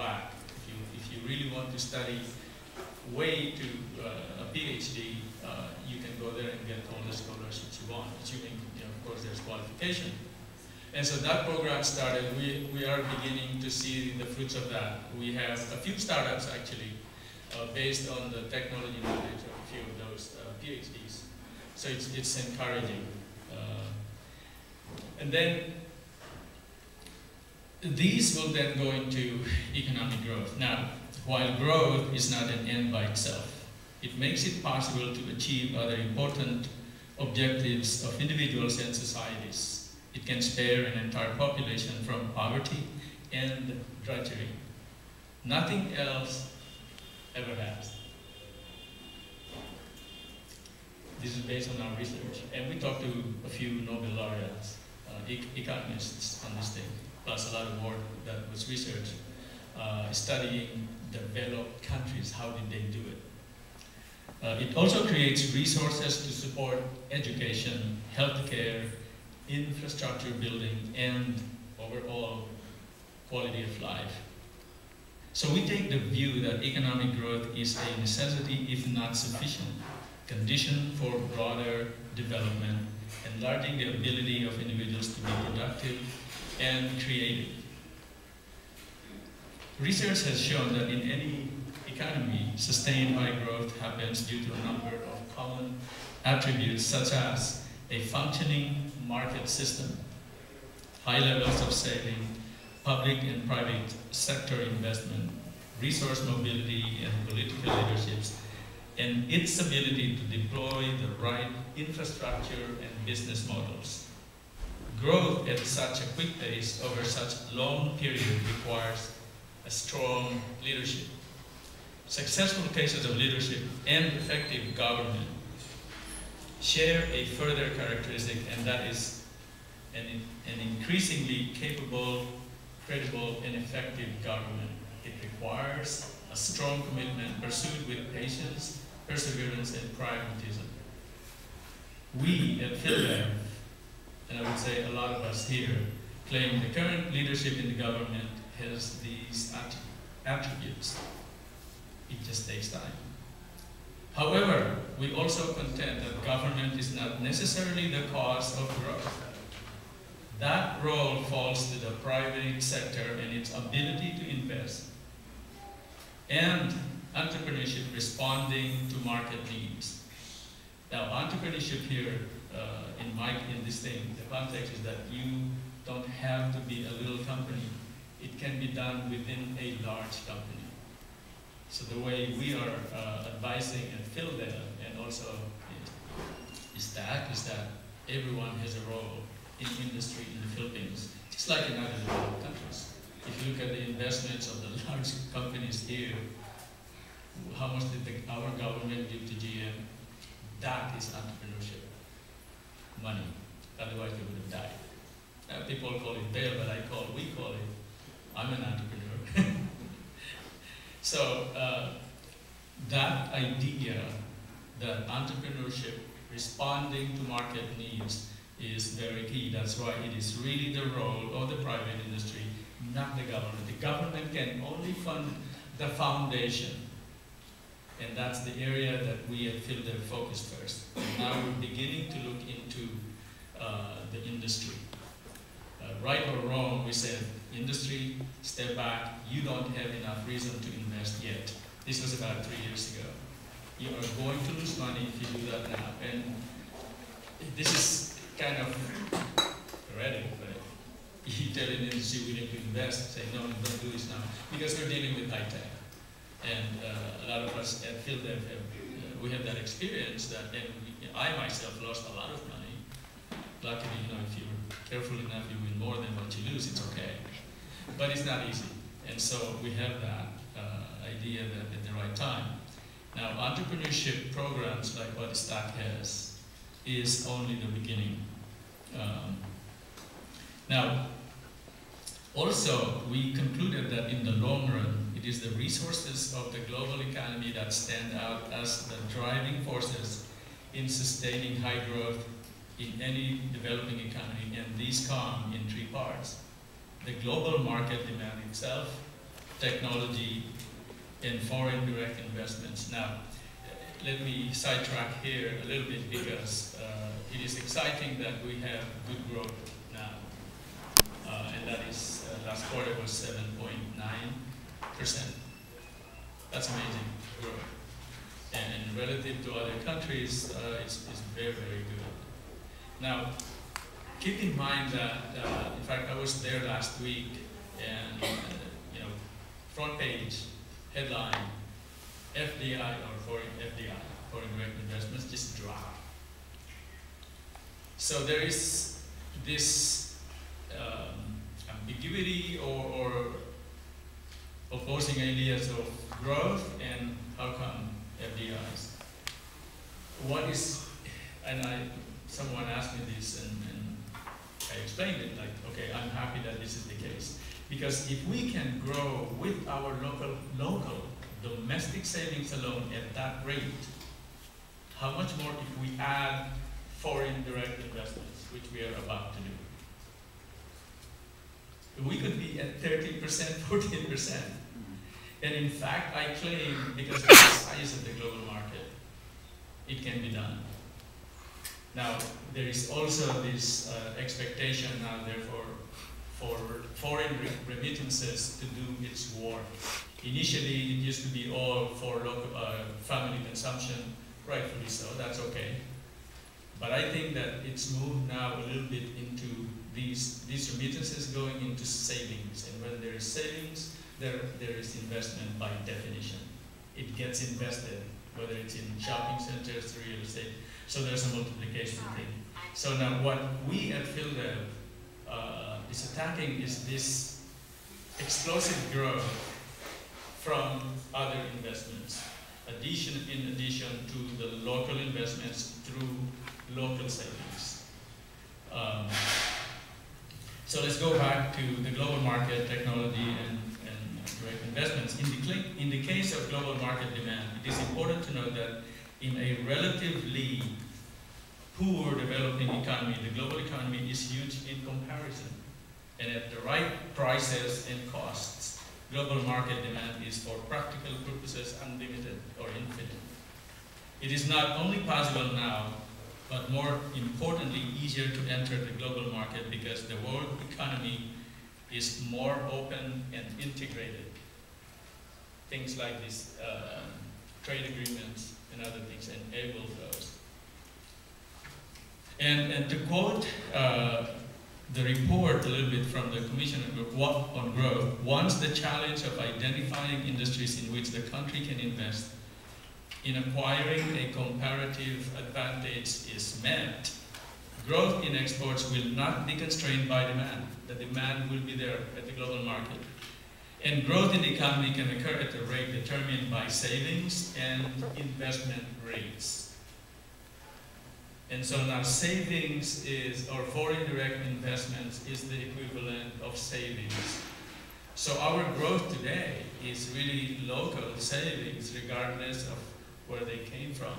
back. If you really want to study way to a PhD, you can go there and get all the scholarships you want, assuming, of course, there's qualification. And so that program started. We are beginning to see the fruits of that. We have a few startups, actually, based on the technology knowledge of a few of those PhDs. So it's encouraging. And then these will then go into economic growth. Now, while growth is not an end by itself, it makes it possible to achieve other important objectives of individuals and societies. It can spare an entire population from poverty and drudgery. Nothing else ever has. This is based on our research. And we talked to a few Nobel laureates, economists on this thing, plus a lot of work that was researched, studying developed countries, how did they do it. It also creates resources to support education, healthcare, infrastructure building, and overall quality of life. So we take the view that economic growth is a necessity, if not sufficient, condition for broader development, enlarging the ability of individuals to be productive and creative. Research has shown that in any economy, sustained high growth happens due to a number of common attributes, such as a functioning market system, high levels of saving, public and private sector investment, resource mobility and political leaderships, and its ability to deploy the right infrastructure and business models. Growth at such a quick pace over such a long period requires a strong leadership. Successful cases of leadership and effective government share a further characteristic, and that is an increasingly capable, credible, and effective government. It requires a strong commitment pursued with patience, perseverance, and pragmatism. We at Philippine, and I would say a lot of us here, claim the current leadership in the government has these attributes. It just takes time. However, we also contend that government is not necessarily the cause of growth. That role falls to the private sector and its ability to invest, and entrepreneurship responding to market needs. Now, entrepreneurship here, in this thing, the context is that you don't have to be a little company. It can be done within a large company. So the way we are advising at Philadelphia, and also is that everyone has a role in industry in the Philippines, just like in other developed countries. If you look at the investments of the large companies here, how much did our government give to GM? That is entrepreneurship. Money. Otherwise they would have died. People call it bail, but we call it, I'm an entrepreneur. So that idea that entrepreneurship responding to market needs is very key. That's why it is really the role of the private industry, not the government. The government can only fund the foundation. And that's the area that we at Philadelphia focused first. And now we're beginning to look into the industry. Right or wrong, we said, industry, step back, you don't have enough reason to invest yet. This was about 3 years ago. You are going to lose money if you do that now. And this is kind of theoretical, but you tell an industry we need to invest, say, no, don't do this now, because we're dealing with high tech. And a lot of us at Philadelphia, we have that experience that, and I myself lost a lot of money. Luckily, if you're careful enough, you win more than what you lose, it's okay. But it's not easy. And so we have that idea that at the right time. Now, entrepreneurship programs like what STAC has is only the beginning. Now, also, we concluded that in the long run, it is the resources of the global economy that stand out as the driving forces in sustaining high growth in any developing economy, and these come in 3 parts. The global market demand itself, technology, and foreign direct investments. Now, let me sidetrack here a little bit because it is exciting that we have good growth now. And that is, last quarter was 7.9%. That's amazing growth. And relative to other countries, it's very, very good. Now, keep in mind that, in fact, I was there last week, and front page, headline, FDI or foreign FDI, foreign direct investments, just dropped. So there is this ambiguity or opposing ideas of growth and how come FDIs. What is, and someone asked me this and I explained it like, okay, I'm happy that this is the case. Because if we can grow with our local domestic savings alone at that rate, how much more if we add foreign direct investments, which we are about to do? We could be at 13%, 14%. And in fact, I claim, because of the size of the global market, it can be done. Now, there is also this expectation now, therefore, for foreign remittances to do its work. Initially, it used to be all for local family consumption, rightfully so, that's okay. But I think that it's moved now a little bit into these remittances going into savings. And when there is savings, there is investment by definition. It gets invested, whether it's in shopping centers, real estate. So there's a multiplication thing. So now what we at PhilDev is attacking is this explosive growth from other investments, in addition to the local investments through local savings. So let's go back to the global market, technology, and direct investments. In the case of global market demand, it is important to note that in a relatively poor developing economy, the global economy is huge in comparison. And at the right prices and costs, global market demand is for practical purposes unlimited or infinite. It is not only possible now, but more importantly, easier to enter the global market because the world economy is more open and integrated. Things like these trade agreements and other things enable those. And to quote the report a little bit from the Commission on Growth, once the challenge of identifying industries in which the country can invest in acquiring a comparative advantage is met, growth in exports will not be constrained by demand. The demand will be there at the global market. And growth in the economy can occur at a rate determined by savings and investment rates. And so now savings or foreign direct investments is the equivalent of savings. So our growth today is really local savings regardless of where they came from.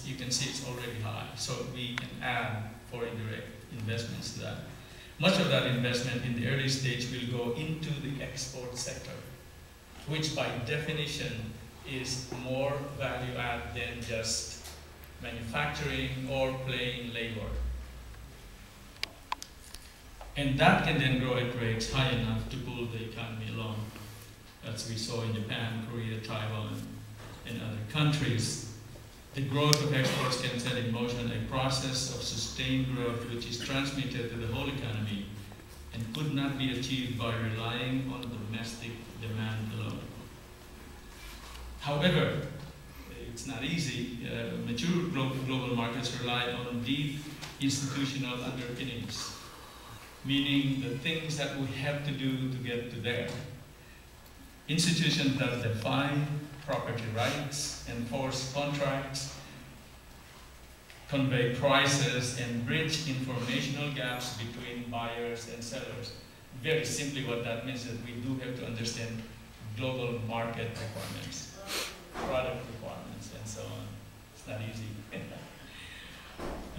You can see it's already high. So we can add foreign direct investments to that. Much of that investment in the early stage will go into the export sector, which by definition is more value add than just manufacturing or plain labor. And that can then grow at rates high enough to pull the economy along, as we saw in Japan, Korea, Taiwan, and other countries. The growth of exports can set in motion a process of sustained growth which is transmitted to the whole economy and could not be achieved by relying on domestic demand alone. However, it's not easy. Mature global markets rely on deep institutional underpinnings, meaning the things that we have to do to get to there. Institutions that define property rights, enforce contracts, convey prices, and bridge informational gaps between buyers and sellers. Very simply what that means is that we do have to understand global market requirements, product requirements, and so on. It's not easy.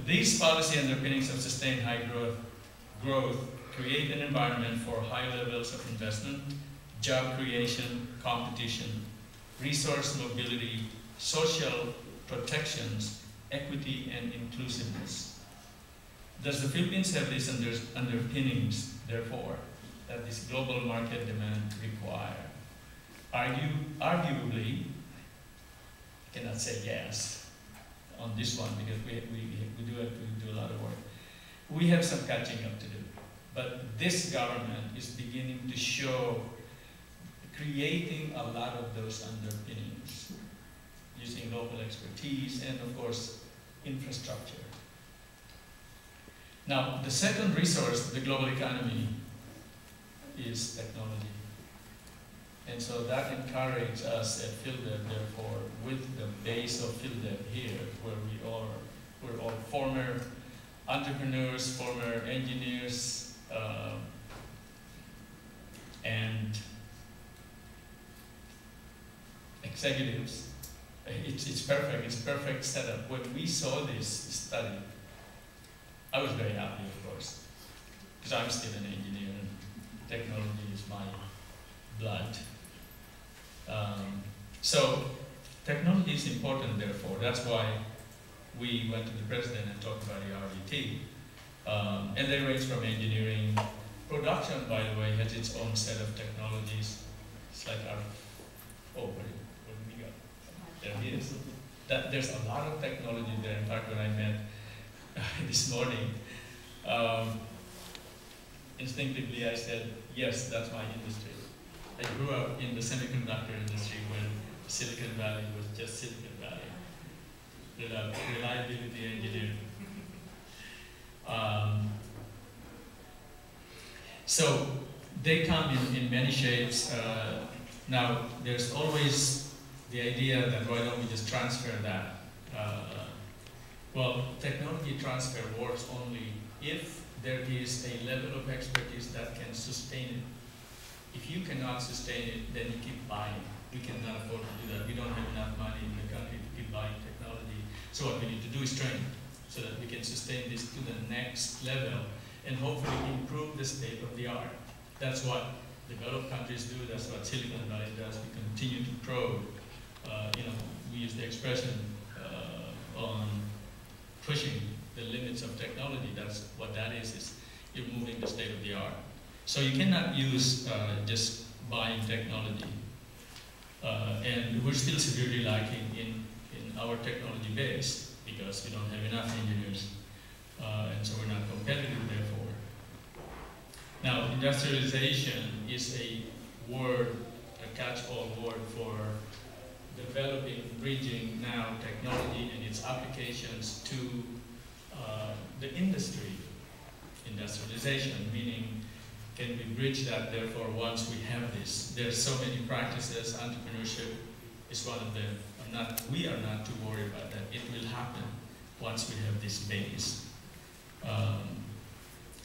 These policy underpinnings of sustained high growth create an environment for high levels of investment, job creation, competition, resource mobility, social protections, equity, and inclusiveness. Does the Philippines have these underpinnings, therefore, that this global market demand require? Arguably, I cannot say yes on this one because we do a lot of work. We have some catching up to do. But this government is beginning to show, creating a lot of those underpinnings, using local expertise and, of course, infrastructure. Now, the second resource of the global economy is technology. And so that encourages us at PhilDev, therefore, with the base of PhilDev here, where we're all former entrepreneurs, former engineers, and executives. It's perfect. It's a perfect setup. When we saw this study, I was very happy, of course, because I'm still an engineer and technology is my blood. So technology is important, therefore. That's why we went to the president and talked about the RDT. And they range from engineering. Production, by the way, has its own set of technologies. It's like our, what did we got? There it is. There's a lot of technology there. In fact, when I met this morning, instinctively I said, yes, that's my industry. I grew up in the semiconductor industry when Silicon Valley was just Silicon Valley. Reliability engineering. So they come in many shapes. Now, there's always the idea that why don't we just transfer that? Well, technology transfer works only if there is a level of expertise that can sustain it. If you cannot sustain it, then you keep buying. We cannot afford to do that. We don't have enough money in the country to keep buying technology. So what we need to do is train so that we can sustain this to the next level and hopefully improve the state of the art. That's what developed countries do. That's what Silicon Valley does. We continue to probe. We use the expression on pushing the limits of technology. That's what that is you're moving the state of the art. So you cannot use just buying technology. And we're still severely lacking in our technology base because we don't have enough engineers. And so we're not competitive, therefore. Now, industrialization is a word, a catch-all word for developing, bridging now technology and its applications to the industry. Industrialization, meaning can we bridge that, therefore, once we have this? There's so many practices, entrepreneurship is one of them. We are not too worried about that. It will happen once we have this base.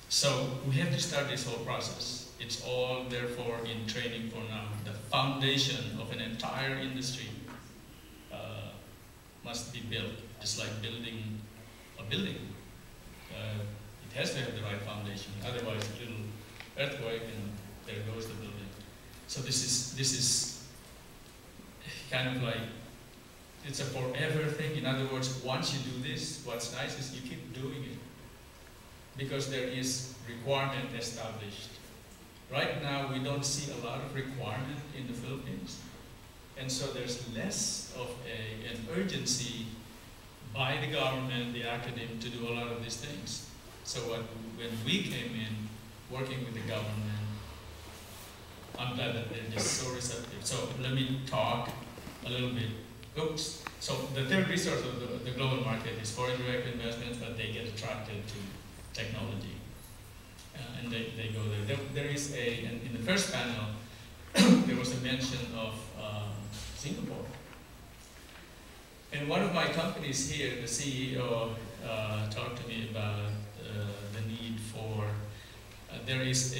So we have to start this whole process. It's all, therefore, in training for now. The foundation of an entire industry must be built, just like building a building. It has to have the right foundation, otherwise a little earthquake and there goes the building. So this is kind of like, it's a forever thing. In other words, once you do this, what's nice is you keep doing it because there is requirement established. Right now, we don't see a lot of requirement in the Philippines. And so there's less of an urgency by the government, the academe, to do a lot of these things. So when we came in, working with the government, I'm glad that they're just so receptive. So let me talk a little bit. Oops. So the third resource of the global market is foreign direct investments, but they get attracted to technology. And they go there. There is in the first panel, there was a mention of Singapore. And one of my companies here, the CEO, talked to me about the need for, there is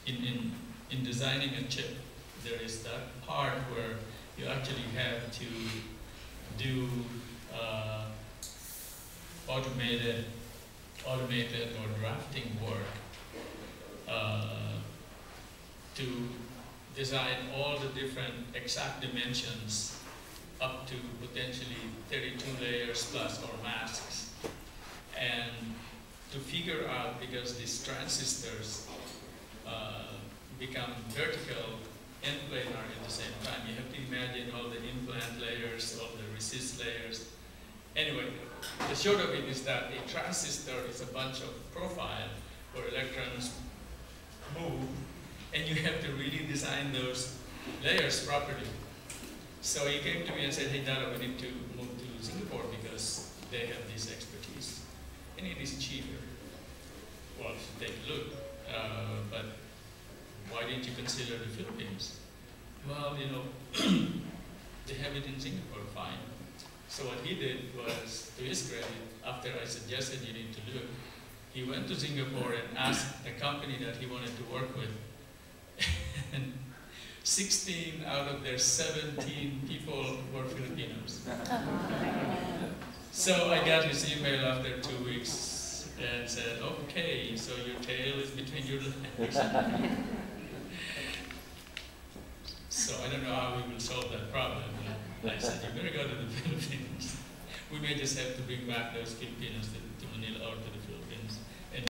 in designing a chip, there is that part where you actually have to do automated or drafting work to design all the different exact dimensions up to potentially 32 layers plus or masks. And to figure out, because these transistors become vertical and planar at the same time. You have to imagine all the implant layers, all the resist layers. Anyway, the short of it is that a transistor is a bunch of profile where electrons move, and you have to really design those layers properly. So he came to me and said, hey Dado, we need to move to Singapore because they have this expertise. And it is cheaper. Well, take a look. But why didn't you consider the Philippines? Well, you know, they have it in Singapore, fine. So what he did was, to his credit, after I suggested you need to look, he went to Singapore and asked the company that he wanted to work with. And 16 out of their 17 people were Filipinos. So I got his email after 2 weeks and said, okay, so your tail is between your legs. So I don't know how we will solve that problem. I said, you better go to the Philippines. We may just have to bring back those Filipinos to Manila or to the Philippines.